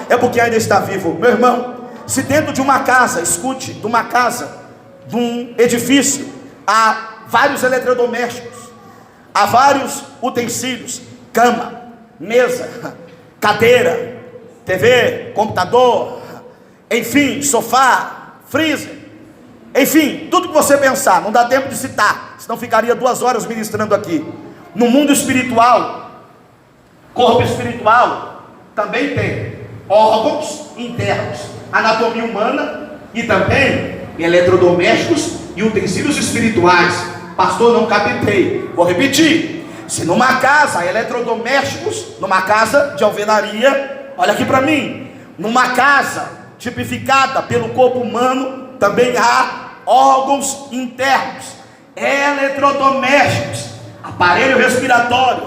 é porque ainda está vivo. Meu irmão, se dentro de uma casa, escute, de uma casa, de um edifício, há vários eletrodomésticos, há vários utensílios, cama, mesa, cadeira, TV, computador, enfim, sofá, freezer, enfim, tudo que você pensar, não dá tempo de citar, senão ficaria 2 horas ministrando aqui. No mundo espiritual, corpo espiritual, também tem órgãos internos, anatomia humana e também eletrodomésticos e utensílios espirituais. Pastor, não captei, vou repetir. Se numa casa há eletrodomésticos, numa casa de alvenaria, olha aqui para mim, numa casa tipificada pelo corpo humano, também há órgãos internos, eletrodomésticos, aparelho respiratório,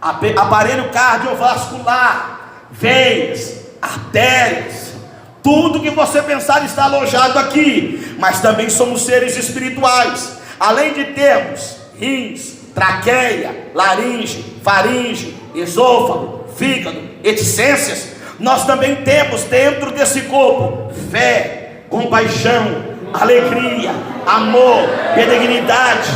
aparelho cardiovascular, veias, artérias, tudo que você pensar está alojado aqui. Mas também somos seres espirituais. Além de termos rins, traqueia, laringe, faringe, esôfago, fígado, reticências, nós também temos dentro desse corpo fé, compaixão, alegria, amor, benignidade,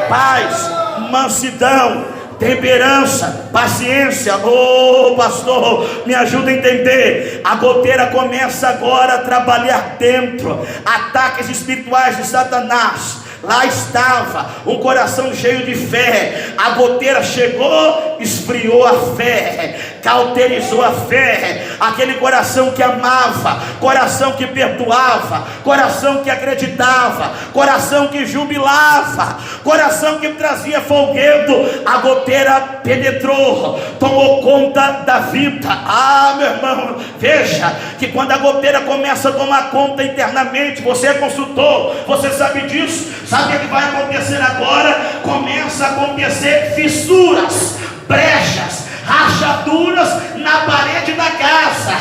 paz, mansidão, temperança, paciência. Oh pastor, me ajuda a entender. A goteira começa agora a trabalhar dentro. Ataques espirituais de Satanás. Lá estava um coração cheio de fé. A goteira chegou, esfriou a fé, cauterizou a fé. Aquele coração que amava, coração que perdoava, coração que acreditava, coração que jubilava, coração que trazia folguedo. A goteira penetrou, tomou conta da vida. Ah, meu irmão, veja que quando a goteira começa a tomar conta internamente, você é consultor, você sabe disso. Sabe o que vai acontecer agora? Começa a acontecer fissuras, brechas, rachaduras na parede da casa.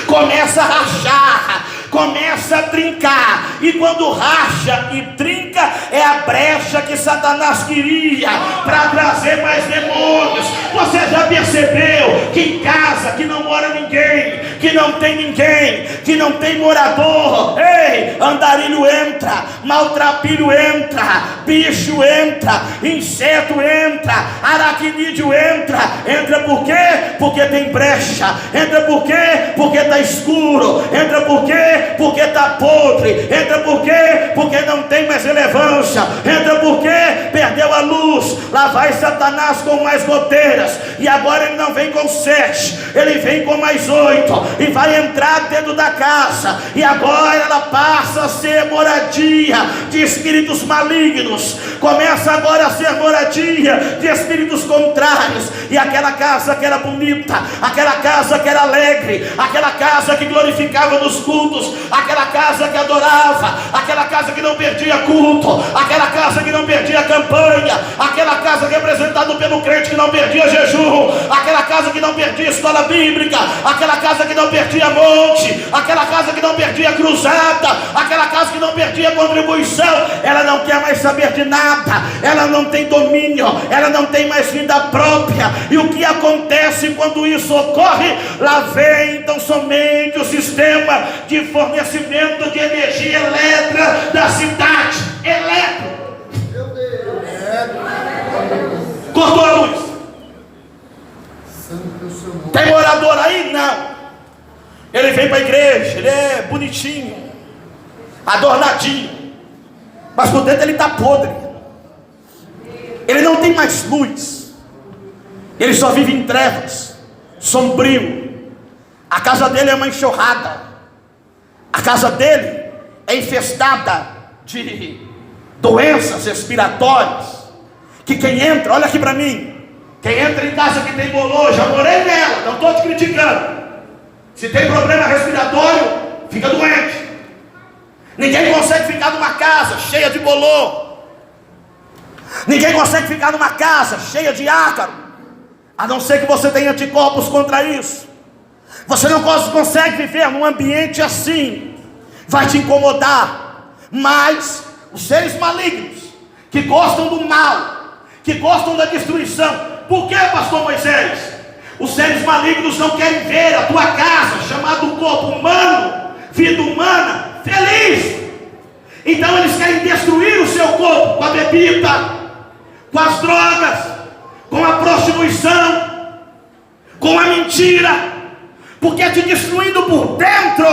Começa a rachar, começa a trincar. E quando racha e trinca, é a brecha que Satanás queria para trazer mais demônios. Você já percebeu que em casa que não mora ninguém, que não tem ninguém, que não tem morador, ei, andarilho entra, maltrapilho entra, bicho entra, inseto entra, aracnídeo entra por quê? Porque tem brecha. Entra por quê? Porque está escuro. Entra por quê? Porque está podre. Entra por quê? Porque não tem mais relevância. Entra por quê? Perdeu a luz. Lá vai Satanás com mais goteiras. E agora ele não vem com 7, ele vem com mais 8. E vai entrar dentro da casa. E agora ela passa a ser moradia de espíritos malignos. Começa agora a ser moradia de espíritos contrários. E aquela casa que era bonita, aquela casa que era alegre, aquela casa que glorificava nos cultos, aquela casa que adorava, aquela casa que não perdia culto, aquela casa que não perdia campanha, aquela casa representada pelo crente que não perdia jejum, aquela casa que não perdia escola bíblica, aquela casa que não perdia monte, aquela casa que não perdia cruzada, aquela casa que não perdia contribuição. Ela não quer mais saber de nada, ela não tem domínio, ela não tem mais vida própria. E o que acontece quando isso ocorre? Lá vem então somente o sistema de fornecimento de energia elétrica da cidade. Eletro. Cortou a luz. Tem morador aí? Não. Ele vem para a igreja, ele é bonitinho, adornadinho, mas por dentro ele está podre. Ele não tem mais luz. Ele só vive em trevas, sombrio. A casa dele é uma enxurrada. A casa dele é infestada de doenças respiratórias. Que quem entra, olha aqui para mim, quem entra em casa que tem bolô, já morei nela, não estou te criticando. Se tem problema respiratório, fica doente. Ninguém consegue ficar numa casa cheia de bolô. Ninguém consegue ficar numa casa cheia de ácaro, a não ser que você tenha anticorpos contra isso. Você não consegue viver num ambiente assim, vai te incomodar. Mas os seres malignos, que gostam do mal, que gostam da destruição. Por que, pastor Moisés? Os seres malignos não querem ver a tua casa, chamado corpo humano, vida humana, feliz. Então eles querem destruir o seu corpo com a bebida, com as drogas, com a prostituição, com a mentira. Porque te destruindo por dentro,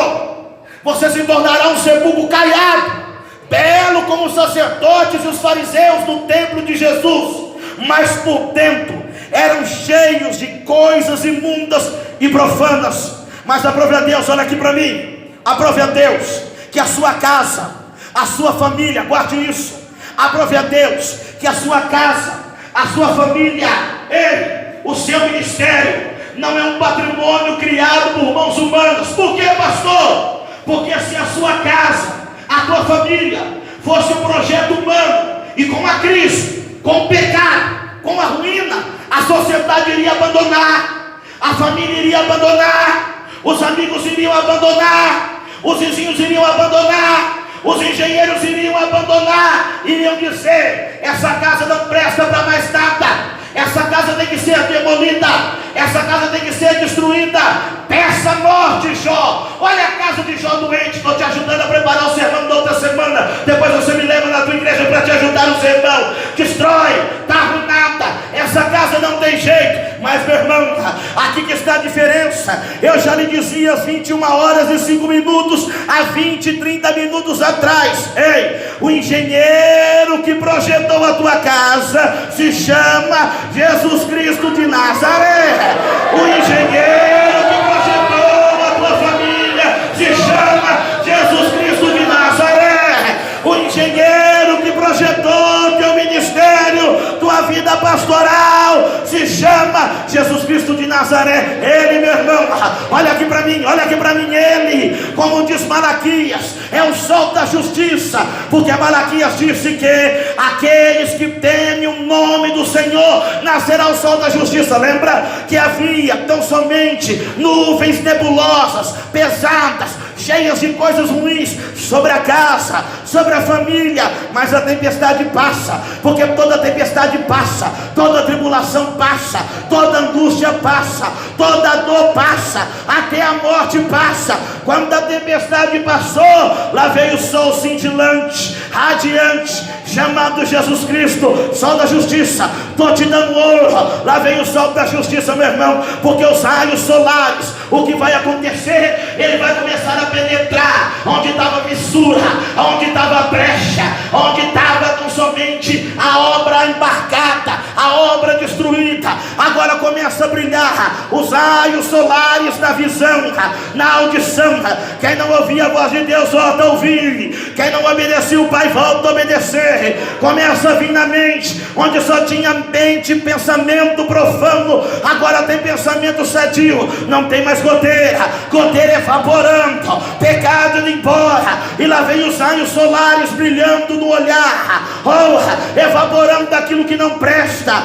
você se tornará um sepulcro caiado, belo como os sacerdotes e os fariseus do templo de Jesus, mas por dentro eram cheios de coisas imundas e profanas. Mas aprove a Deus, olha aqui para mim, aprove a Deus que a sua casa, a sua família, guarde isso, aprove a Deus que a sua casa, a sua família, o seu ministério não é um patrimônio criado por mãos humanas. Por que, pastor? Porque se a sua casa, a tua família fosse um projeto humano, e com a crise, com o pecado, com a ruína, a sociedade iria abandonar, a família iria abandonar, os amigos iriam abandonar, os vizinhos iriam abandonar, os engenheiros iriam abandonar, iriam dizer: essa casa não presta para mais nada, essa casa tem que ser demolida, essa casa tem que ser destruída. Peça morte, Jó. Olha a casa de Jó doente. Estou te ajudando a preparar o sermão da outra semana. Depois você me leva na tua igreja para te ajudar no sermão. Destrói, está arruinada, essa casa não tem jeito. Mas, meu irmão, aqui que está a diferença. Eu já lhe dizia às 21h05, há 20, 30 minutos atrás. Ei, o engenheiro que projetou a tua casa se chama Jesus Cristo de Nazaré. O engenheiro que projetou a tua família se chama Jesus Cristo de Nazaré. O engenheiro que projetou teu ministério, tua vida pastoral, se chama Jesus Cristo de Nazaré. Ele, meu irmão, olha aqui para mim, ele, como diz Malaquias, é o sol da justiça, porque Malaquias disse que aqueles que temem o nome do Senhor nascerá o sol da justiça. Lembra que havia tão somente nuvens nebulosas, pesadas, cheias de coisas ruins sobre a casa, sobre a família, mas a tempestade passa, porque toda tempestade passa, toda tribulação passa, toda angústia passa, toda dor passa, até a morte passa. Quando a tempestade passou, lá veio o sol cintilante, radiante, chamado Jesus Cristo, sol da justiça. Estou te dando ouro, lá vem o sol da justiça, meu irmão, porque os raios solares, o que vai acontecer? Ele vai começar a penetrar onde estava fissura, onde estava brecha, onde estava tão somente a obra embarcada, a obra destruída. Agora começa a brilhar os raios solares na visão, na audição. Quem não ouvia a voz de Deus volta a ouvir, quem não obedecia o Pai volta a obedecer. Começa a vir na mente, onde só tinha mente, pensamento profano, agora tem pensamento sadio. Não tem mais goteira evaporando, pecado indo embora, e lá vem os raios solares brilhando no olhar, evaporando daquilo que não presta.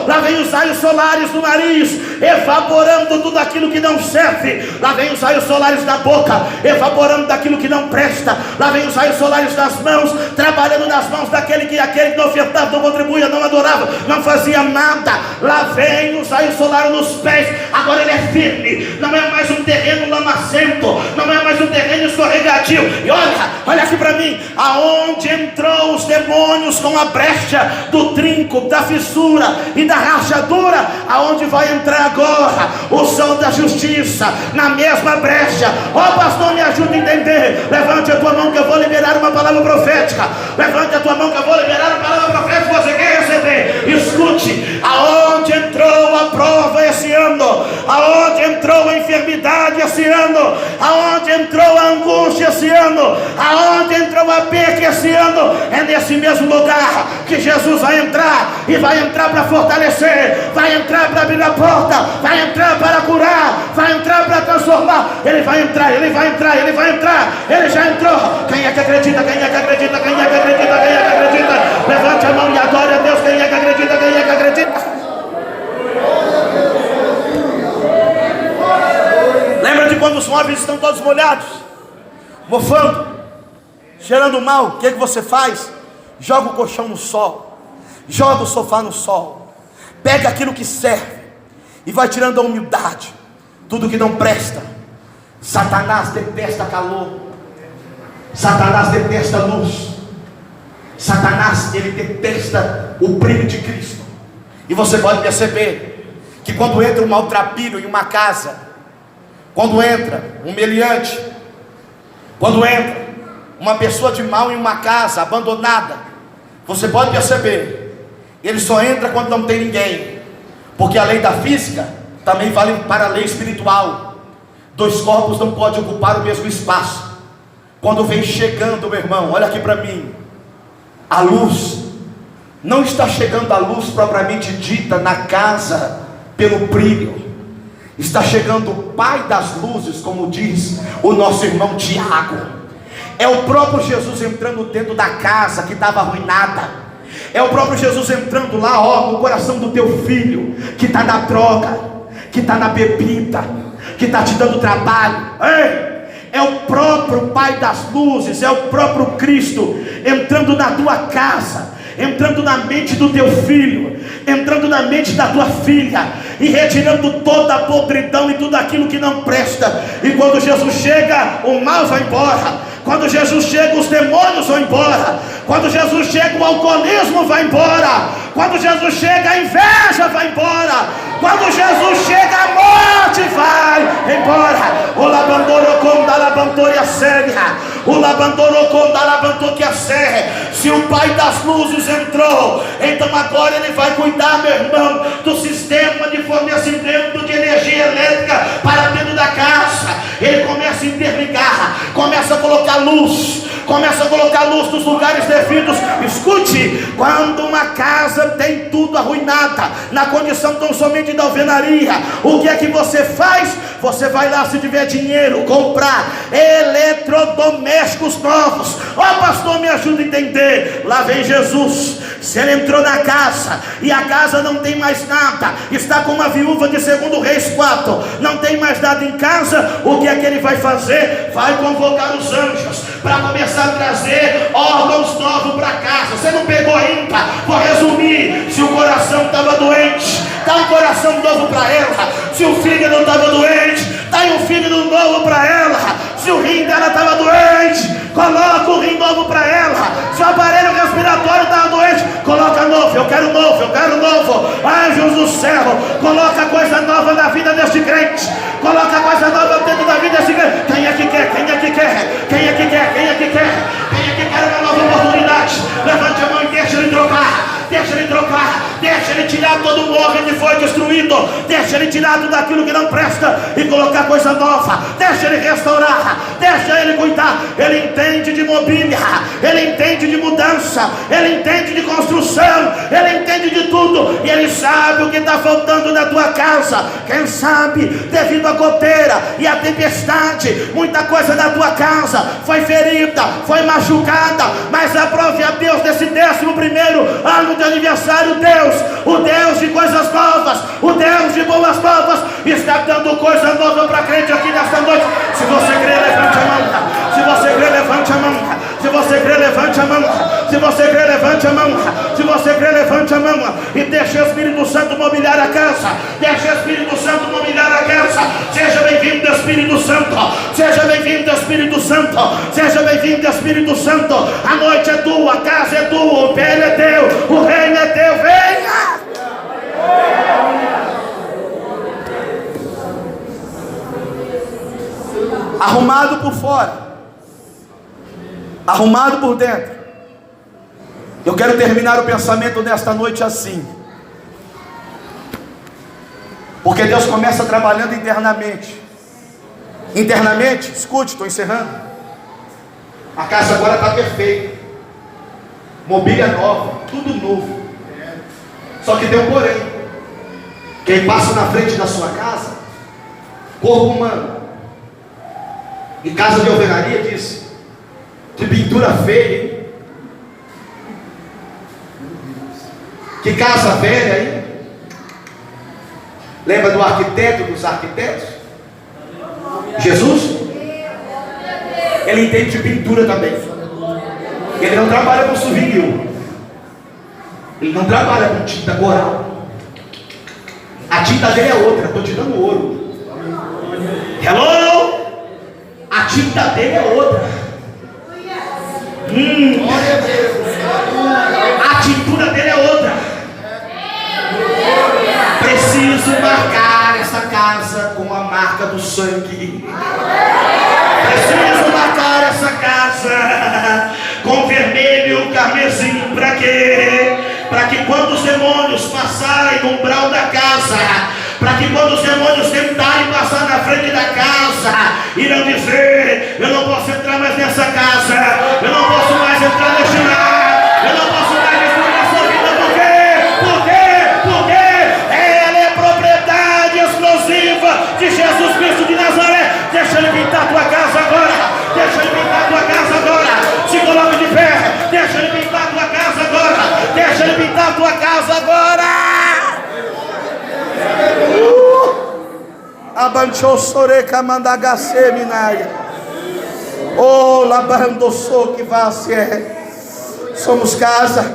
Lá vem os raios solares do nariz, evaporando tudo aquilo que não serve. Lá vem os raios solares da boca, evaporando daquilo que não presta. Lá vem os raios solares das mãos, trabalhando nas mãos daquele que não ofertava, não contribuía, não adorava, não fazia nada. Lá vem os raios solares nos pés, agora ele é firme, não é mais um terreno lamacento, não é mais um terreno escorregadio. E olha aqui para mim, aonde entrou os demônios com a brecha do trinco, da fissura e da rachadura, aonde vai entrar agora o sol da justiça, na mesma brecha. Pastor, me ajuda a entender. Levante a tua mão que eu vou liberar uma palavra profética. Levante a tua mão que eu vou liberar uma palavra profética que você quer receber. Escute, aonde entrou a prova esse ano, aonde entrou a enfermidade esse ano, aonde entrou a angústia esse ano, aonde entrou a perca esse ano, é nesse mesmo lugar que Jesus vai entrar, e vai entrar para fortalecer, vai entrar para abrir a porta, vai entrar para curar, vai entrar para transformar. Ele vai entrar, ele vai entrar, ele vai entrar, ele já entrou. Quem é que acredita? Quem é que acredita? Quem é que acredita? Quem é que acredita? Levante a mão e adore a Deus. Quem é que acredita? Quem é que acredita? Lembra de quando os móveis estão todos molhados, mofando, cheirando mal? O que você faz? Joga o colchão no sol, joga o sofá no sol, pega aquilo que serve e vai tirando a umidade, tudo que não presta. Satanás detesta calor, Satanás detesta luz, Satanás, ele detesta o brilho de Cristo. E você pode perceber que quando entra um maltrapilho em uma casa, quando entra um meliante, quando entra uma pessoa de mal em uma casa abandonada, você pode perceber, ele só entra quando não tem ninguém, porque a lei da física também vale para a lei espiritual. Dois corpos não podem ocupar o mesmo espaço. Quando vem chegando, meu irmão, olha aqui para mim, a luz, não está chegando a luz propriamente dita na casa pelo brilho, está chegando o Pai das luzes, como diz o nosso irmão Tiago. É o próprio Jesus entrando dentro da casa que estava arruinada. É o próprio Jesus entrando lá, no coração do teu filho, que está na droga, que está na bebida, que está te dando trabalho. Ei! É o próprio Pai das luzes, é o próprio Cristo entrando na tua casa, entrando na mente do teu filho, entrando na mente da tua filha, e retirando toda a podridão e tudo aquilo que não presta. E quando Jesus chega, o mal vai embora. Quando Jesus chega, os demônios vão embora. Quando Jesus chega, o alcoolismo vai embora. Quando Jesus chega, a inveja vai embora. Quando Jesus chega, a morte vai embora. O labandoro com da labantoria séria, o labandoro com da labantoria séria. Se o Pai das luzes entrou, então agora ele vai cuidar, meu irmão, do sistema de fornecimento de energia elétrica para dentro da casa. Ele começa a interligar, começa a colocar luz, começa a colocar luz nos lugares devidos. Escute, quando uma casa tem tudo arruinada, na condição tão somente da alvenaria, o que é que você faz? Você vai lá, se tiver dinheiro, comprar eletrodomésticos novos. Pastor, me ajuda a entender. Lá vem Jesus. Se ele entrou na casa e a casa não tem mais nada, está com uma viúva de 2 Reis 4, não tem mais nada em casa, o que é que ele vai fazer? Vai convocar os anjos para começar a trazer órgãos novos para casa. Você não pegou ainda? Vou resumir. Se o coração estava doente, dá um coração novo para ela. Se o fígado estava doente, dá um fígado novo para ela. Se o rim dela estava doente, coloca o rim novo para ela. Se o aparelho respiratório estava doente, coloca novo. Eu quero novo, eu quero novo. Anjos do céu, coloca coisa nova na vida deste crente. Coloca coisa nova dentro da vida deste crente. Quem é que quer? Quem é que quer? Quem é que quer? Quem é que quer? Quem é que quer uma nova oportunidade? Levante a mão e deixa ele trocar. Deixa ele trocar, deixa ele tirar todo o homem que foi destruído, deixa ele tirar tudo aquilo que não presta e colocar coisa nova, deixa ele restaurar, deixa ele cuidar. Ele entende de mobília, ele entende de mudança, ele entende de construção, ele entende de tudo, e ele sabe o que está faltando na tua casa. Quem sabe, devido à goteira e à tempestade, muita coisa da tua casa foi ferida, foi machucada, mas aprove a Deus nesse 11º ano de aniversário. Deus, o Deus de coisas novas, o Deus de boas novas, está dando coisa nova para crente aqui nesta noite. Se você crê, levante a mão. Se você crê, levante a mão. Se você crê, levante a mão. Se você crê, levante a mão. Se você crê, levante a mão. E deixa o Espírito Santo mobiliar a casa. Deixa o Espírito Santo mobiliar a casa. Seja bem-vindo, Espírito Santo. Seja bem-vindo, Espírito Santo. Seja bem-vindo, Espírito Santo. A noite é tua, a casa é tua, o velho é teu, o reino é teu. Venha! Arrumado por fora, arrumado por dentro. Eu quero terminar o pensamento nesta noite assim, porque Deus começa trabalhando internamente. Internamente, escute, estou encerrando. A casa agora está perfeita, mobília nova, tudo novo. Só que tem um porém. Quem passa na frente da sua casa, corpo humano, e casa de alvenaria, diz: que pintura feia, hein? Que casa velha, hein? Lembra do arquiteto dos arquitetos? Jesus? Ele entende de pintura também. Ele não trabalha com souvenir. Ele não trabalha com tinta coral. A tinta dele é outra. Estou te dando ouro. Hello? A tinta dele é outra. A tintura dele é outra. Preciso marcar essa casa com a marca do sangue. Preciso marcar essa casa com vermelho carmesim. Para quê? Para que quando os demônios passarem no umbral da casa, para que quando os demônios tentarem passar na frente da casa, irão dizer: eu não posso entrar mais nessa casa, eu não posso mais entrar neste lar, eu não posso mais destruir a sua vida. Por quê? Por quê? Porque ela é propriedade exclusiva de Jesus Cristo de Nazaré. Deixa ele pintar a tua casa agora. Deixa ele pintar a tua casa agora. Se coloque de pé. Deixa ele pintar a tua casa agora. Deixa ele pintar a tua casa agora. Abanchou soreca mandagacê minaia. Oh, labandoçou que vacie. Somos casa.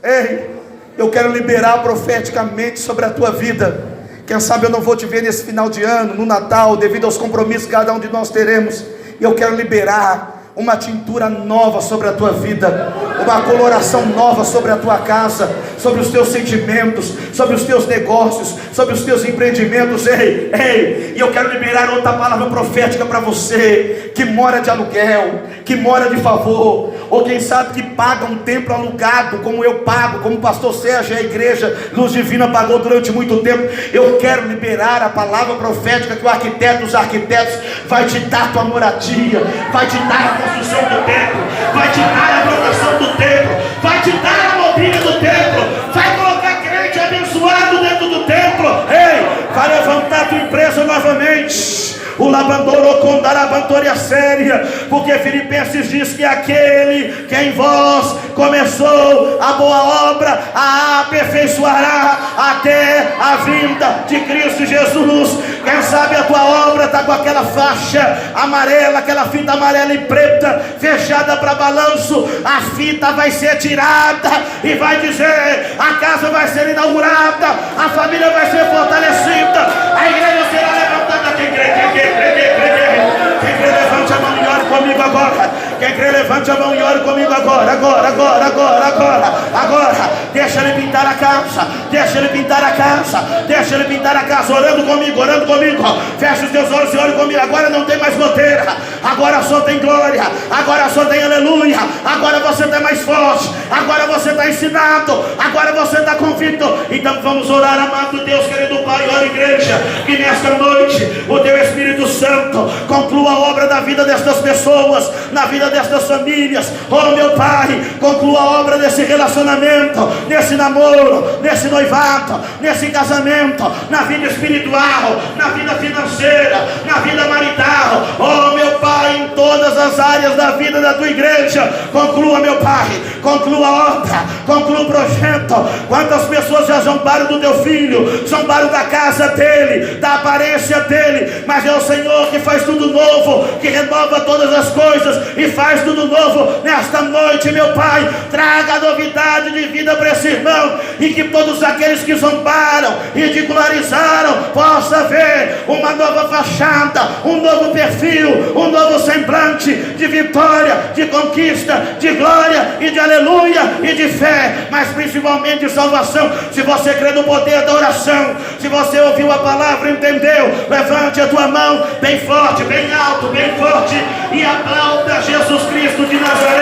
Ei, eu quero liberar profeticamente sobre a tua vida. Quem sabe eu não vou te ver nesse final de ano, no Natal, devido aos compromissos que cada um de nós teremos. E eu quero liberar uma tintura nova sobre a tua vida, uma coloração nova sobre a tua casa, sobre os teus sentimentos, sobre os teus negócios, sobre os teus empreendimentos. Ei, e eu quero liberar outra palavra profética para você que mora de aluguel, que mora de favor, ou quem sabe que paga um templo alugado, como eu pago, como o pastor Sérgio e a igreja Luz Divina pagou durante muito tempo. Eu quero liberar a palavra profética que o arquiteto dos arquitetos vai te dar a tua moradia, vai te dar a construção do templo, vai te dar a proteção do templo, vai te dar a mobília do templo, vai colocar crente abençoado dentro do templo. Ei, vai levantar a tua empresa novamente. O labandoro condarabantoria séria, porque Filipenses diz que aquele que em vós começou a boa obra a aperfeiçoará até a vinda de Cristo Jesus. Quem sabe a tua obra está com aquela faixa amarela, aquela fita amarela e preta fechada para balanço. A fita vai ser tirada e vai dizer: a casa vai ser inaugurada, a família vai ser fortalecida, a igreja será levantada. Quem crê, quem crê, levante a mão e ore comigo agora. Quem crê, levante a mão e ore comigo agora. Agora. Deixa ele pintar a casa. Deixa ele pintar a casa. Deixa ele pintar a casa. Orando comigo. Fecha os teus olhos e ore comigo. Agora não tem mais goteira. Agora só tem glória. Agora só tem aleluia. Agora você está mais forte. Agora você está ensinado. Agora você está convicto. Então vamos orar, amado Deus, querido Pai. Ora, igreja, que nesta noite o teu Espírito Santo conclua a obra da vida destas pessoas, na vida destas famílias. Oh, meu Pai, conclua a obra desse relacionamento, nesse namoro, nesse noivado, nesse casamento, na vida espiritual, na vida financeira, na vida marital. Oh, meu Pai, em todas as áreas da vida da tua igreja, conclua, meu Pai, conclua a obra, conclua o projeto. Quantas pessoas já zombaram do teu filho, zombaram da casa dele, da aparência dele, mas é o Senhor que faz tudo novo, que renova todas as coisas e faz tudo novo nesta noite, meu Pai. Traga a novidade de vida para esse irmão, e que todos aqueles que zombaram, ridicularizaram, possa ver uma nova fachada, um novo perfil, um novo semblante de vitória, de conquista, de glória e de aleluia e de fé, mas principalmente de salvação. Se você crê no poder da oração, se você ouviu a palavra e entendeu, levante a tua mão bem forte, bem alto, bem forte, e aplauda Jesus Cristo de Nazaré.